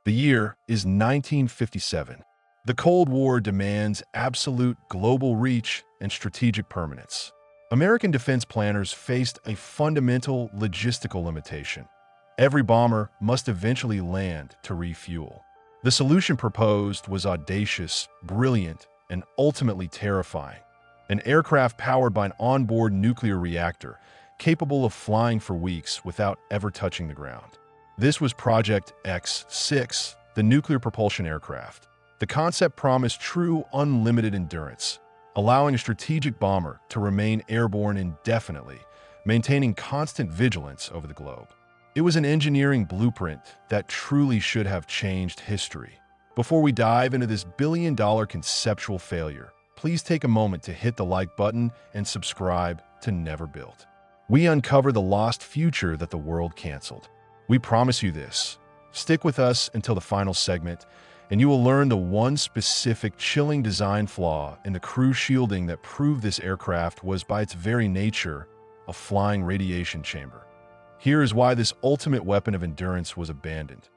The year is 1957. The Cold War demands absolute global reach and strategic permanence. American defense planners faced a fundamental logistical limitation. Every bomber must eventually land to refuel. The solution proposed was audacious, brilliant, and ultimately terrifying. An aircraft powered by an onboard nuclear reactor, capable of flying for weeks without ever touching the ground. This was Project X-6, the nuclear propulsion aircraft. The concept promised true unlimited endurance, allowing a strategic bomber to remain airborne indefinitely, maintaining constant vigilance over the globe. It was an engineering blueprint that truly should have changed history. Before we dive into this billion-dollar conceptual failure, please take a moment to hit the like button and subscribe to Never Built. We uncover the lost future that the world canceled. We promise you this. Stick with us until the final segment, and you will learn the one specific chilling design flaw in the crew shielding that proved this aircraft was by its very nature a flying radiation chamber. Here is why this ultimate weapon of endurance was abandoned: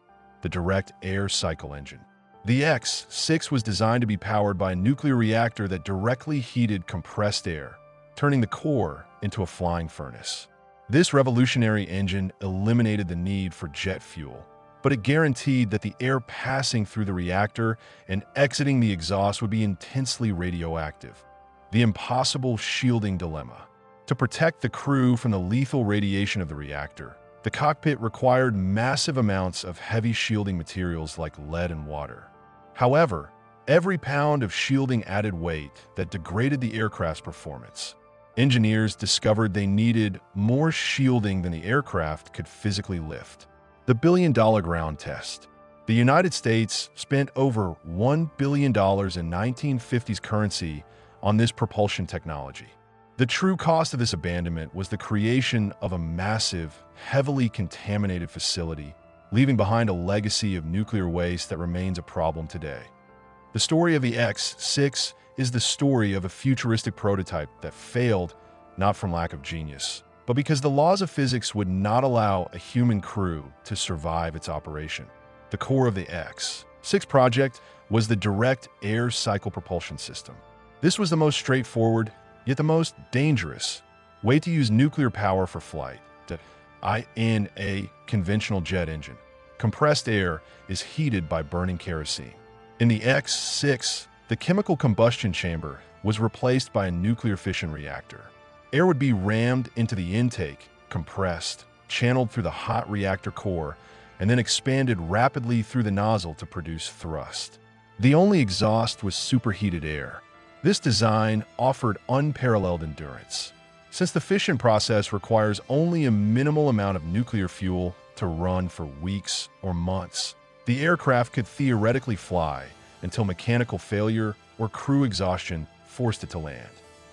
the direct air cycle engine. The X-6 was designed to be powered by a nuclear reactor that directly heated compressed air, turning the core into a flying furnace. This revolutionary engine eliminated the need for jet fuel, but it guaranteed that the air passing through the reactor and exiting the exhaust would be intensely radioactive. The impossible shielding dilemma. To protect the crew from the lethal radiation of the reactor, the cockpit required massive amounts of heavy shielding materials like lead and water. However, every pound of shielding added weight that degraded the aircraft's performance. Engineers discovered they needed more shielding than the aircraft could physically lift. The billion-dollar ground test. The United States spent over $1 billion in 1950s currency on this propulsion technology. The true cost of this abandonment was the creation of a massive, heavily contaminated facility, leaving behind a legacy of nuclear waste that remains a problem today. The story of the X-6 is the story of a futuristic prototype that failed, not from lack of genius, but because the laws of physics would not allow a human crew to survive its operation. The core of the X-6 project was the direct air cycle propulsion system. This was the most straightforward, yet the most dangerous way to use nuclear power for flight. In a conventional jet engine, compressed air is heated by burning kerosene. In the X-6, the chemical combustion chamber was replaced by a nuclear fission reactor. Air would be rammed into the intake, compressed, channeled through the hot reactor core, and then expanded rapidly through the nozzle to produce thrust. The only exhaust was superheated air. This design offered unparalleled endurance. Since the fission process requires only a minimal amount of nuclear fuel to run for weeks or months, the aircraft could theoretically fly until mechanical failure or crew exhaustion forced it to land.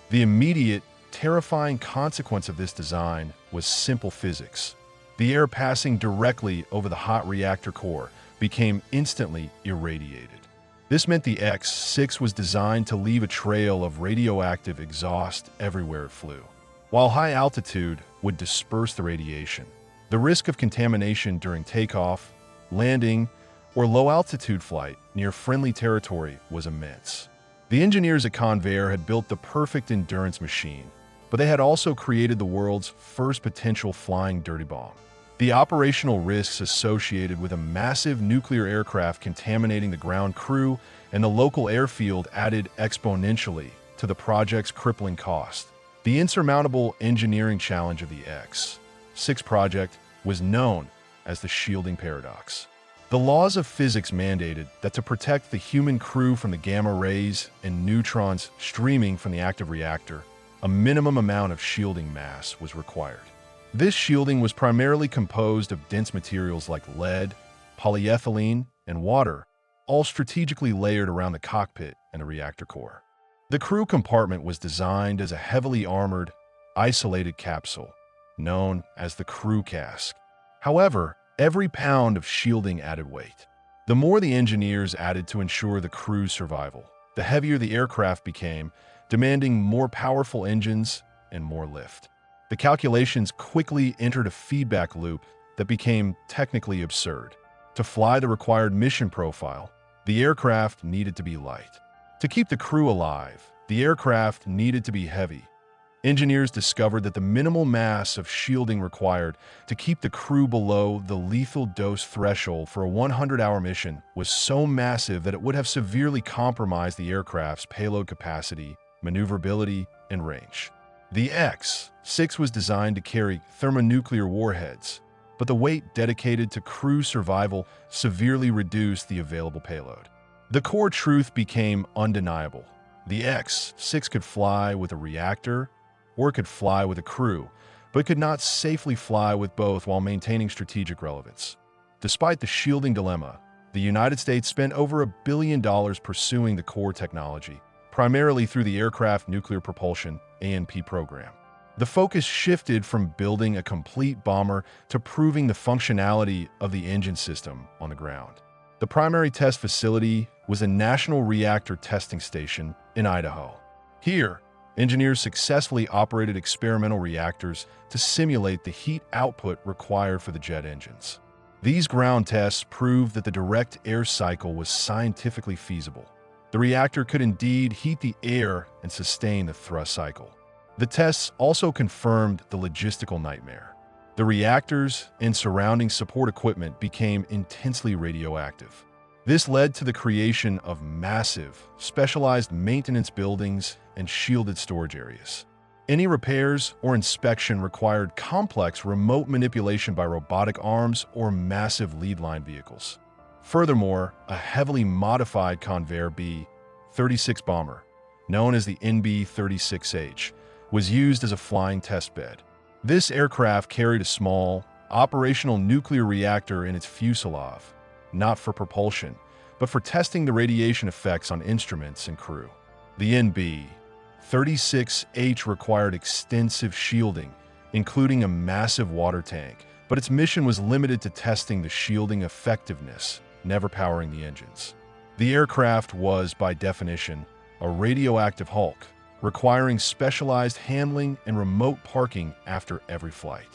The immediate, terrifying consequence of this design was simple physics. The air passing directly over the hot reactor core became instantly irradiated. This meant the X-6 was designed to leave a trail of radioactive exhaust everywhere it flew. While high altitude would disperse the radiation, the risk of contamination during takeoff, landing, or low-altitude flight near friendly territory was immense. The engineers at Convair had built the perfect endurance machine, but they had also created the world's first potential flying dirty bomb. The operational risks associated with a massive nuclear aircraft contaminating the ground crew and the local airfield added exponentially to the project's crippling cost. The insurmountable engineering challenge of the X-6 project was known as the shielding paradox. The laws of physics mandated that to protect the human crew from the gamma rays and neutrons streaming from the active reactor, a minimum amount of shielding mass was required. This shielding was primarily composed of dense materials like lead, polyethylene, and water, all strategically layered around the cockpit and the reactor core. The crew compartment was designed as a heavily armored, isolated capsule, known as the crew cask. However, every pound of shielding added weight. The more the engineers added to ensure the crew's survival, the heavier the aircraft became, demanding more powerful engines and more lift. The calculations quickly entered a feedback loop that became technically absurd. To fly the required mission profile, the aircraft needed to be light. To keep the crew alive, the aircraft needed to be heavy. Engineers discovered that the minimal mass of shielding required to keep the crew below the lethal dose threshold for a 100-hour mission was so massive that it would have severely compromised the aircraft's payload capacity, maneuverability, and range. The X-6 was designed to carry thermonuclear warheads, but the weight dedicated to crew survival severely reduced the available payload. The core truth became undeniable. The X-6 could fly with a reactor, or it could fly with a crew, but could not safely fly with both while maintaining strategic relevance. Despite the shielding dilemma, the United States spent over $1 billion pursuing the core technology, primarily through the Aircraft Nuclear Propulsion (ANP) program. The focus shifted from building a complete bomber to proving the functionality of the engine system on the ground. The primary test facility was a National Reactor Testing Station in Idaho. Here, engineers successfully operated experimental reactors to simulate the heat output required for the jet engines. These ground tests proved that the direct air cycle was scientifically feasible. The reactor could indeed heat the air and sustain the thrust cycle. The tests also confirmed the logistical nightmare. The reactors and surrounding support equipment became intensely radioactive. This led to the creation of massive, specialized maintenance buildings and shielded storage areas. Any repairs or inspection required complex remote manipulation by robotic arms or massive lead-line vehicles. Furthermore, a heavily modified Convair B-36 bomber, known as the NB-36H, was used as a flying test bed. This aircraft carried a small, operational nuclear reactor in its fuselage, not for propulsion, but for testing the radiation effects on instruments and crew. The NB-36H required extensive shielding, including a massive water tank, but its mission was limited to testing the shielding effectiveness, never powering the engines. The aircraft was, by definition, a radioactive hulk, requiring specialized handling and remote parking after every flight.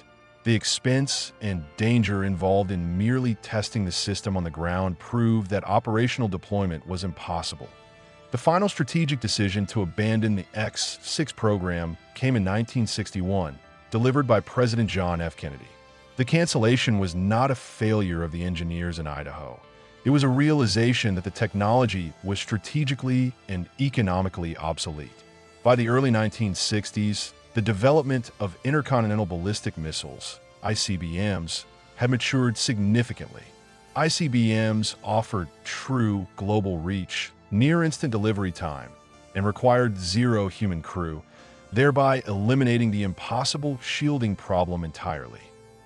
The expense and danger involved in merely testing the system on the ground proved that operational deployment was impossible. The final strategic decision to abandon the X-6 program came in 1961, delivered by President John F. Kennedy. The cancellation was not a failure of the engineers in Idaho. It was a realization that the technology was strategically and economically obsolete. By the early 1960s, the development of intercontinental ballistic missiles, ICBMs, had matured significantly. ICBMs offered true global reach, near-instant delivery time, and required zero human crew, thereby eliminating the impossible shielding problem entirely.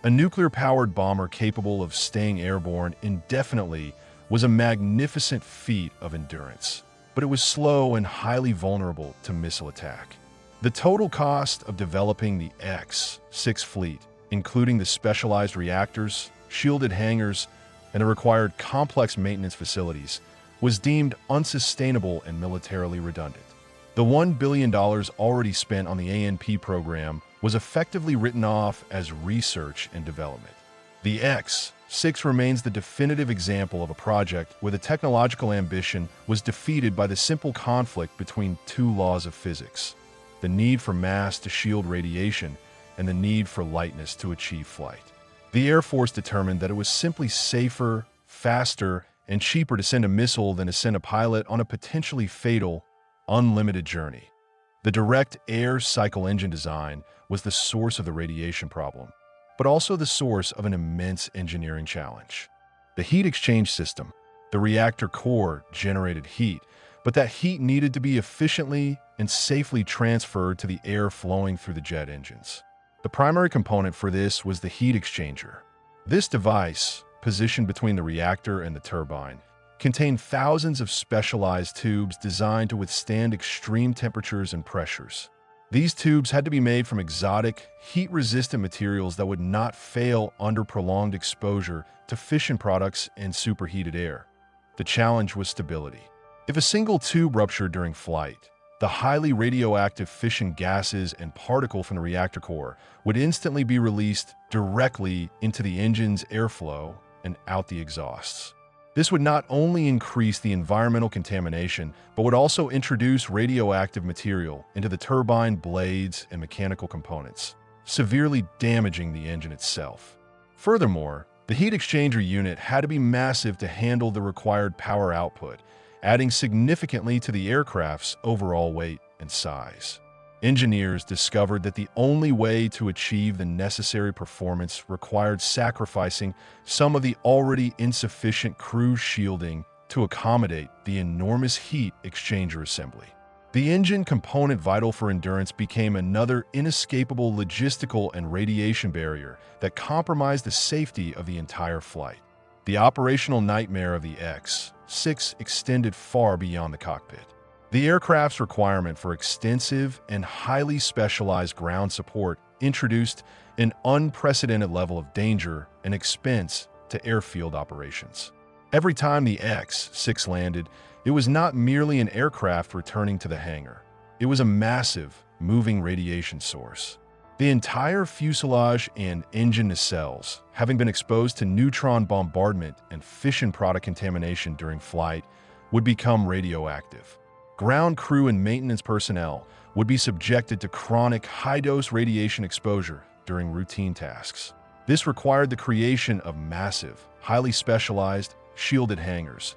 A nuclear-powered bomber capable of staying airborne indefinitely was a magnificent feat of endurance, but it was slow and highly vulnerable to missile attack. The total cost of developing the X-6 fleet, including the specialized reactors, shielded hangars, and the required complex maintenance facilities, was deemed unsustainable and militarily redundant. The $1 billion already spent on the ANP program was effectively written off as research and development. The X-6 remains the definitive example of a project where the technological ambition was defeated by the simple conflict between two laws of physics: the need for mass to shield radiation and the need for lightness to achieve flight. The Air Force determined that it was simply safer, faster, and cheaper to send a missile than to send a pilot on a potentially fatal, unlimited journey. The direct air cycle engine design was the source of the radiation problem, but also the source of an immense engineering challenge. The heat exchange system, the reactor core, generated heat, but that heat needed to be efficiently and safely transferred to the air flowing through the jet engines. The primary component for this was the heat exchanger. This device, positioned between the reactor and the turbine, contained thousands of specialized tubes designed to withstand extreme temperatures and pressures. These tubes had to be made from exotic, heat-resistant materials that would not fail under prolonged exposure to fission products and superheated air. The challenge was stability. If a single tube ruptured during flight, the highly radioactive fission gases and particles from the reactor core would instantly be released directly into the engine's airflow, and out the exhausts. This would not only increase the environmental contamination, but would also introduce radioactive material into the turbine blades and mechanical components, severely damaging the engine itself. Furthermore, the heat exchanger unit had to be massive to handle the required power output, adding significantly to the aircraft's overall weight and size. Engineers discovered that the only way to achieve the necessary performance required sacrificing some of the already insufficient crew shielding to accommodate the enormous heat exchanger assembly. The engine component vital for endurance became another inescapable logistical and radiation barrier that compromised the safety of the entire flight. The operational nightmare of the X-6 extended far beyond the cockpit. The aircraft's requirement for extensive and highly specialized ground support introduced an unprecedented level of danger and expense to airfield operations. Every time the X-6 landed, it was not merely an aircraft returning to the hangar. It was a massive, moving radiation source. The entire fuselage and engine nacelles, having been exposed to neutron bombardment and fission product contamination during flight, would become radioactive. Ground crew and maintenance personnel would be subjected to chronic high-dose radiation exposure during routine tasks. This required the creation of massive, highly specialized, shielded hangars,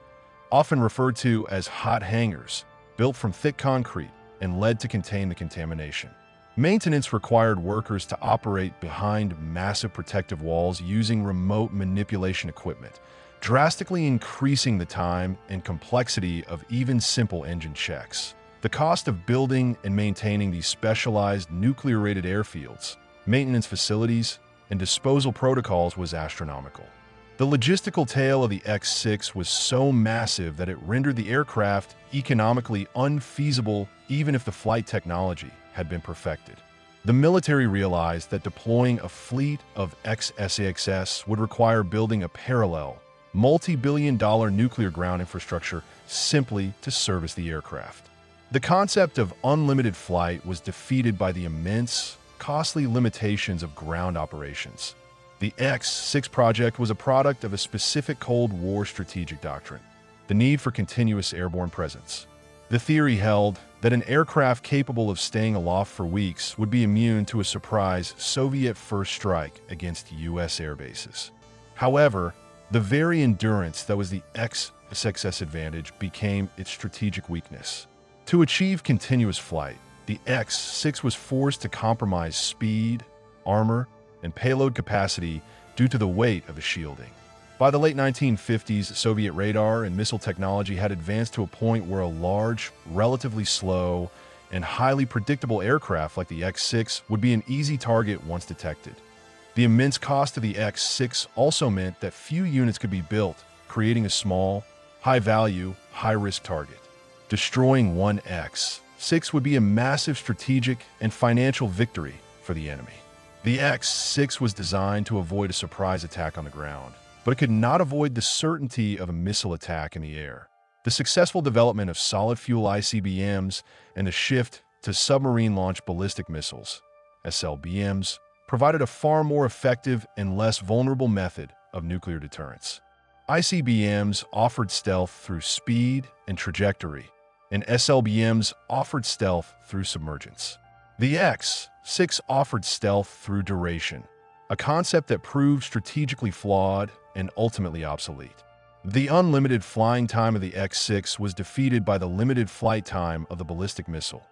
often referred to as hot hangars, built from thick concrete and lead to contain the contamination. Maintenance required workers to operate behind massive protective walls using remote manipulation equipment, drastically increasing the time and complexity of even simple engine checks. The cost of building and maintaining these specialized nuclear-rated airfields, maintenance facilities, and disposal protocols was astronomical. The logistical tail of the X-6 was so massive that it rendered the aircraft economically unfeasible even if the flight technology had been perfected. The military realized that deploying a fleet of X-6s would require building a parallel, multi-billion-dollar nuclear ground infrastructure simply to service the aircraft. The concept of unlimited flight was defeated by the immense, costly limitations of ground operations. The X-6 project was a product of a specific Cold War strategic doctrine, the need for continuous airborne presence. The theory held that an aircraft capable of staying aloft for weeks would be immune to a surprise Soviet first strike against U.S. air bases. However, the very endurance that was the X-6's advantage became its strategic weakness. To achieve continuous flight, the X-6 was forced to compromise speed, armor, and payload capacity due to the weight of the shielding. By the late 1950s, Soviet radar and missile technology had advanced to a point where a large, relatively slow, and highly predictable aircraft like the X-6 would be an easy target once detected. The immense cost of the X-6 also meant that few units could be built, creating a small, high-value, high-risk target. Destroying one X-6 would be a massive strategic and financial victory for the enemy. The X-6 was designed to avoid a surprise attack on the ground, but it could not avoid the certainty of a missile attack in the air. The successful development of solid-fuel ICBMs and the shift to submarine-launched ballistic missiles, SLBMs, provided a far more effective and less vulnerable method of nuclear deterrence. ICBMs offered stealth through speed and trajectory, and SLBMs offered stealth through submergence. The X-6 offered stealth through duration, a concept that proved strategically flawed and ultimately obsolete. The unlimited flying time of the X-6 was defeated by the limited flight time of the ballistic missile.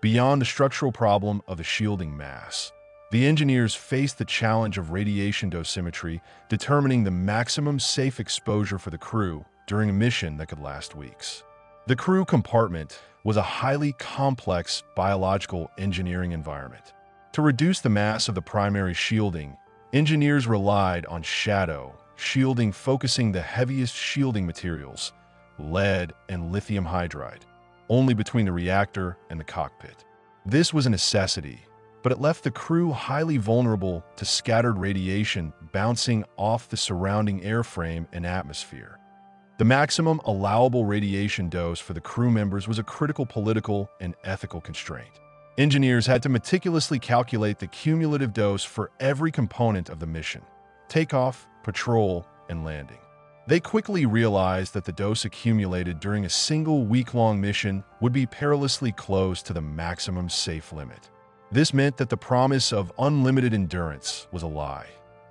Beyond the structural problem of the shielding mass, the engineers faced the challenge of radiation dosimetry, determining the maximum safe exposure for the crew during a mission that could last weeks. The crew compartment was a highly complex biological engineering environment. To reduce the mass of the primary shielding, engineers relied on shadow shielding, focusing the heaviest shielding materials, lead and lithium hydride, only between the reactor and the cockpit. This was a necessity, but it left the crew highly vulnerable to scattered radiation bouncing off the surrounding airframe and atmosphere. The maximum allowable radiation dose for the crew members was a critical political and ethical constraint. Engineers had to meticulously calculate the cumulative dose for every component of the mission: takeoff, patrol, and landing. They quickly realized that the dose accumulated during a single week-long mission would be perilously close to the maximum safe limit. This meant that the promise of unlimited endurance was a lie.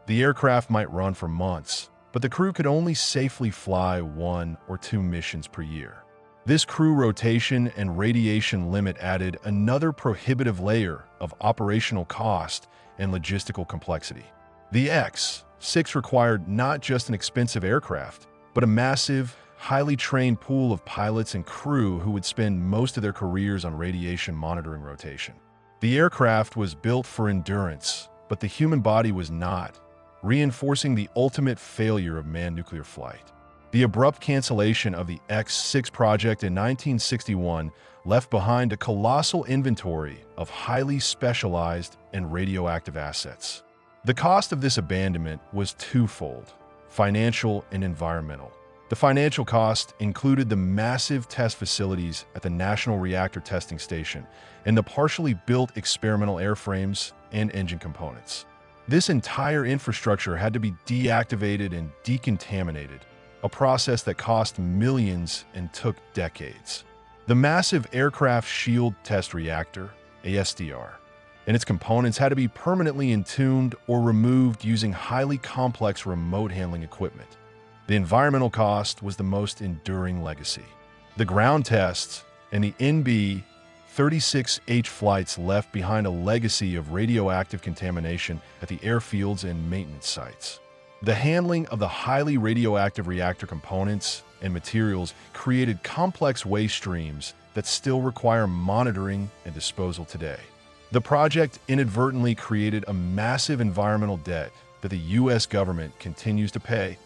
The aircraft might run for months, but the crew could only safely fly 1 or 2 missions per year. This crew rotation and radiation limit added another prohibitive layer of operational cost and logistical complexity. The X-6 required not just an expensive aircraft, but a massive, highly trained pool of pilots and crew who would spend most of their careers on radiation monitoring rotation. The aircraft was built for endurance, but the human body was not, reinforcing the ultimate failure of manned nuclear flight. The abrupt cancellation of the X-6 project in 1961 left behind a colossal inventory of highly specialized and radioactive assets. The cost of this abandonment was twofold: financial and environmental. The financial cost included the massive test facilities at the National Reactor Testing Station and the partially built experimental airframes and engine components. This entire infrastructure had to be deactivated and decontaminated, a process that cost millions and took decades. The massive Aircraft Shield Test Reactor, ASTR, and its components had to be permanently entombed or removed using highly complex remote handling equipment. The environmental cost was the most enduring legacy. The ground tests and the NB-36H flights left behind a legacy of radioactive contamination at the airfields and maintenance sites. The handling of the highly radioactive reactor components and materials created complex waste streams that still require monitoring and disposal today. The project inadvertently created a massive environmental debt that the U.S. government continues to pay.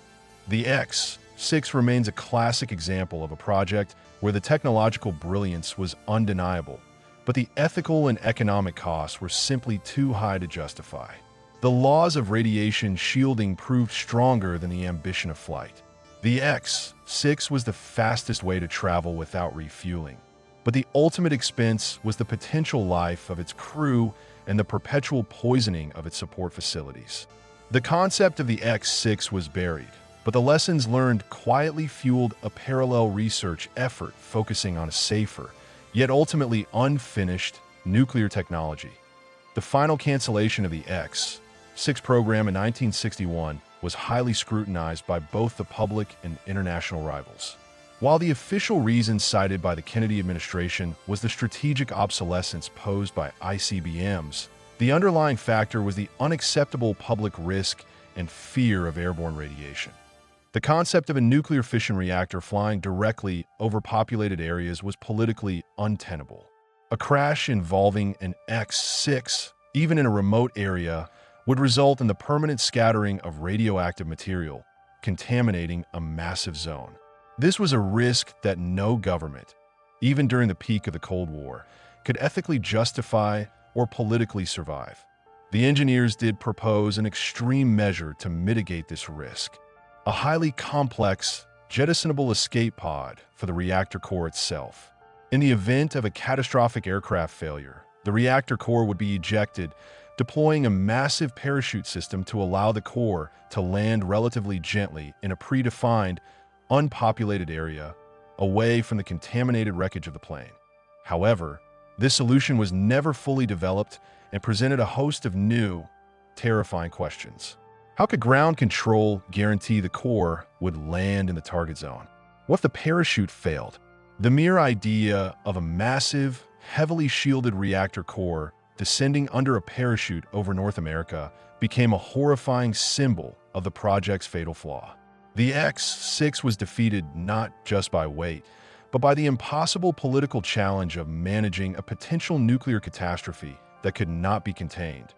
The X-6 remains a classic example of a project where the technological brilliance was undeniable, but the ethical and economic costs were simply too high to justify. The laws of radiation shielding proved stronger than the ambition of flight. The X-6 was the fastest way to travel without refueling, but the ultimate expense was the potential life of its crew and the perpetual poisoning of its support facilities. The concept of the X-6 was buried, but the lessons learned quietly fueled a parallel research effort focusing on a safer, yet ultimately unfinished, nuclear technology. The final cancellation of the X-6 program in 1961 was highly scrutinized by both the public and international rivals. While the official reason cited by the Kennedy administration was the strategic obsolescence posed by ICBMs, the underlying factor was the unacceptable public risk and fear of airborne radiation. The concept of a nuclear fission reactor flying directly over populated areas was politically untenable. A crash involving an X-6, even in a remote area, would result in the permanent scattering of radioactive material, contaminating a massive zone. This was a risk that no government, even during the peak of the Cold War, could ethically justify or politically survive. The engineers did propose an extreme measure to mitigate this risk: a highly complex, jettisonable escape pod for the reactor core itself. In the event of a catastrophic aircraft failure, the reactor core would be ejected, deploying a massive parachute system to allow the core to land relatively gently in a predefined, unpopulated area away from the contaminated wreckage of the plane. However, this solution was never fully developed and presented a host of new, terrifying questions. How could ground control guarantee the core would land in the target zone? What if the parachute failed? The mere idea of a massive, heavily shielded reactor core descending under a parachute over North America became a horrifying symbol of the project's fatal flaw. The X-6 was defeated not just by weight, but by the impossible political challenge of managing a potential nuclear catastrophe that could not be contained.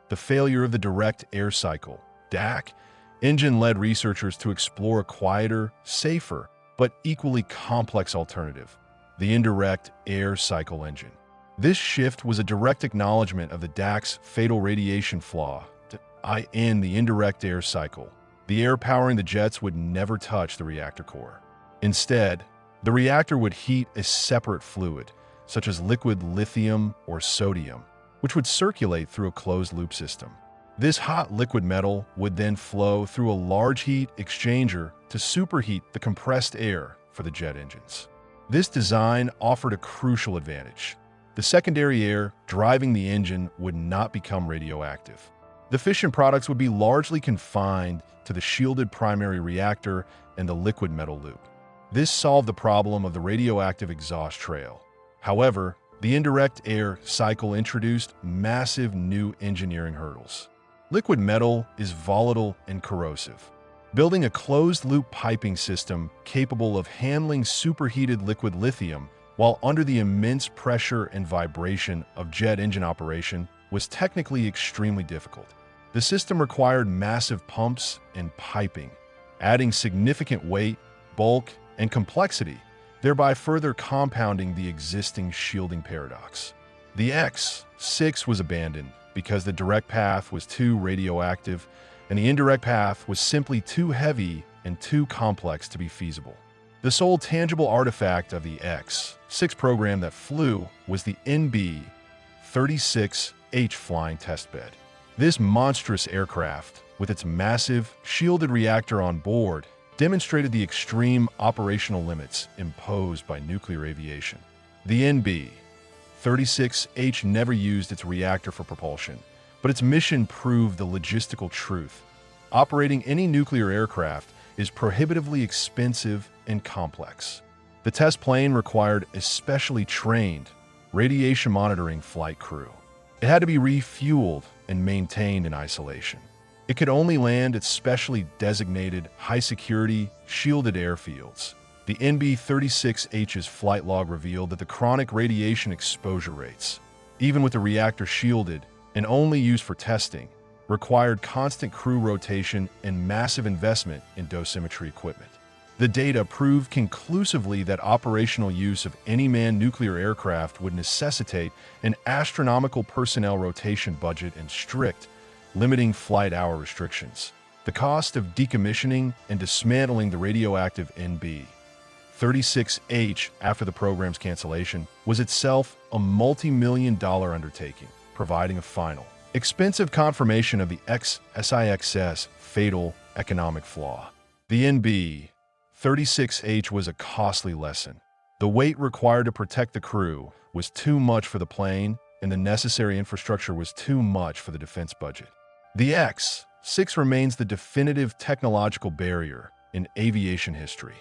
The failure of the direct air cycle, DAC, engine led researchers to explore a quieter, safer, but equally complex alternative: the indirect air cycle engine. This shift was a direct acknowledgement of the DAC's fatal radiation flaw, in the indirect air cycle. The air powering the jets would never touch the reactor core. Instead, the reactor would heat a separate fluid, such as liquid lithium or sodium, which would circulate through a closed-loop system. This hot liquid metal would then flow through a large heat exchanger to superheat the compressed air for the jet engines. This design offered a crucial advantage. The secondary air driving the engine would not become radioactive. The fission products would be largely confined to the shielded primary reactor and the liquid metal loop. This solved the problem of the radioactive exhaust trail. However, the indirect air cycle introduced massive new engineering hurdles. Liquid metal is volatile and corrosive. Building a closed-loop piping system capable of handling superheated liquid lithium while under the immense pressure and vibration of jet engine operation was technically extremely difficult. The system required massive pumps and piping, adding significant weight, bulk, and complexity, thereby further compounding the existing shielding paradox. The X-6 was abandoned because the direct path was too radioactive and the indirect path was simply too heavy and too complex to be feasible. The sole tangible artifact of the X-6 program that flew was the NB-36H flying testbed. This monstrous aircraft, with its massive, shielded reactor on board, demonstrated the extreme operational limits imposed by nuclear aviation. The NB-36H never used its reactor for propulsion, but its mission proved the logistical truth. Operating any nuclear aircraft is prohibitively expensive and complex. The test plane required a specially trained, radiation monitoring flight crew. It had to be refueled and maintained in isolation. It could only land at specially designated, high-security, shielded airfields. The NB-36H's flight log revealed that the chronic radiation exposure rates, even with the reactor shielded and only used for testing, required constant crew rotation and massive investment in dosimetry equipment. The data proved conclusively that operational use of any manned nuclear aircraft would necessitate an astronomical personnel rotation budget and strict, limiting flight hour restrictions. The cost of decommissioning and dismantling the radioactive NB-36H after the program's cancellation was itself a multi-million-dollar undertaking, providing a final, expensive confirmation of the X-6's fatal economic flaw. The NB-36H was a costly lesson. The weight required to protect the crew was too much for the plane, and the necessary infrastructure was too much for the defense budget. The X-6 remains the definitive technological barrier in aviation history.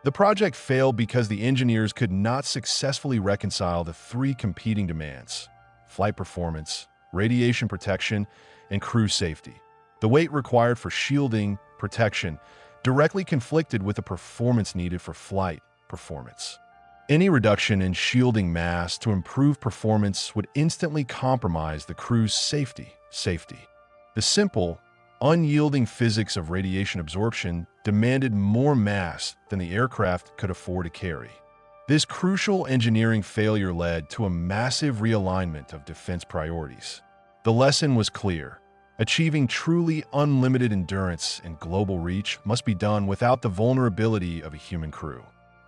The project failed because the engineers could not successfully reconcile the three competing demands: flight performance, radiation protection, and crew safety. The weight required for shielding protection directly conflicted with the performance needed for flight performance. Any reduction in shielding mass to improve performance would instantly compromise the crew's safety. The simple, unyielding physics of radiation absorption demanded more mass than the aircraft could afford to carry. This crucial engineering failure led to a massive realignment of defense priorities. The lesson was clear. Achieving truly unlimited endurance and global reach must be done without the vulnerability of a human crew.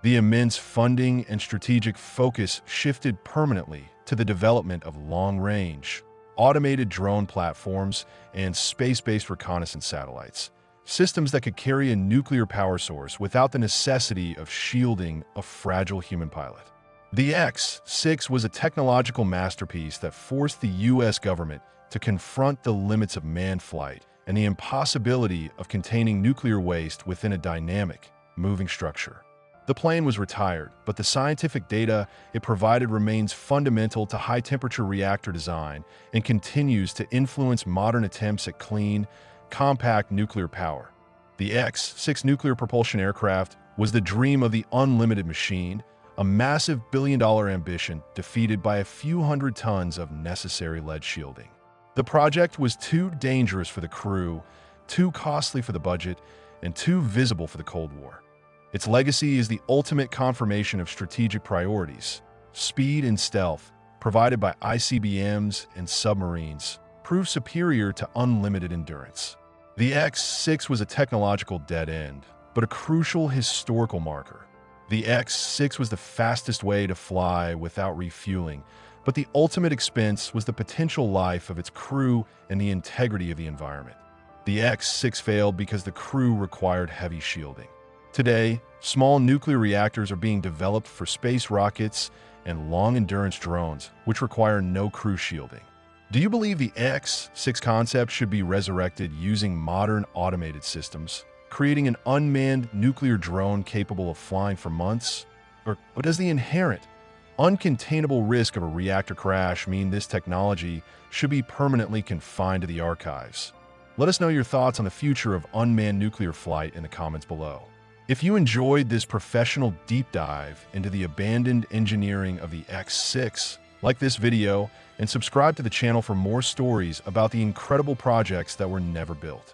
The immense funding and strategic focus shifted permanently to the development of long-range, automated drone platforms and space-based reconnaissance satellites, systems that could carry a nuclear power source without the necessity of shielding a fragile human pilot. The X-6 was a technological masterpiece that forced the U.S. government to confront the limits of manned flight and the impossibility of containing nuclear waste within a dynamic, moving structure. The plane was retired, but the scientific data it provided remains fundamental to high-temperature reactor design and continues to influence modern attempts at clean, compact nuclear power. The X-6 Nuclear Propulsion Aircraft was the dream of the unlimited machine, a massive billion-dollar ambition defeated by a few hundred tons of necessary lead shielding. The project was too dangerous for the crew, too costly for the budget, and too visible for the Cold War. Its legacy is the ultimate confirmation of strategic priorities. Speed and stealth, provided by ICBMs and submarines, proved superior to unlimited endurance. The X-6 was a technological dead end, but a crucial historical marker. The X-6 was the fastest way to fly without refueling, But the ultimate expense was the potential life of its crew and the integrity of the environment. The X-6 failed because the crew required heavy shielding. Today, small nuclear reactors are being developed for space rockets and long-endurance drones, which require no crew shielding. Do you believe the X-6 concept should be resurrected using modern automated systems, creating an unmanned nuclear drone capable of flying for months? Or does the inherent, uncontainable risk of a reactor crash mean this technology should be permanently confined to the archives? Let us know your thoughts on the future of unmanned nuclear flight in the comments below. If you enjoyed this professional deep dive into the abandoned engineering of the X-6, like this video and subscribe to the channel for more stories about the incredible projects that were never built.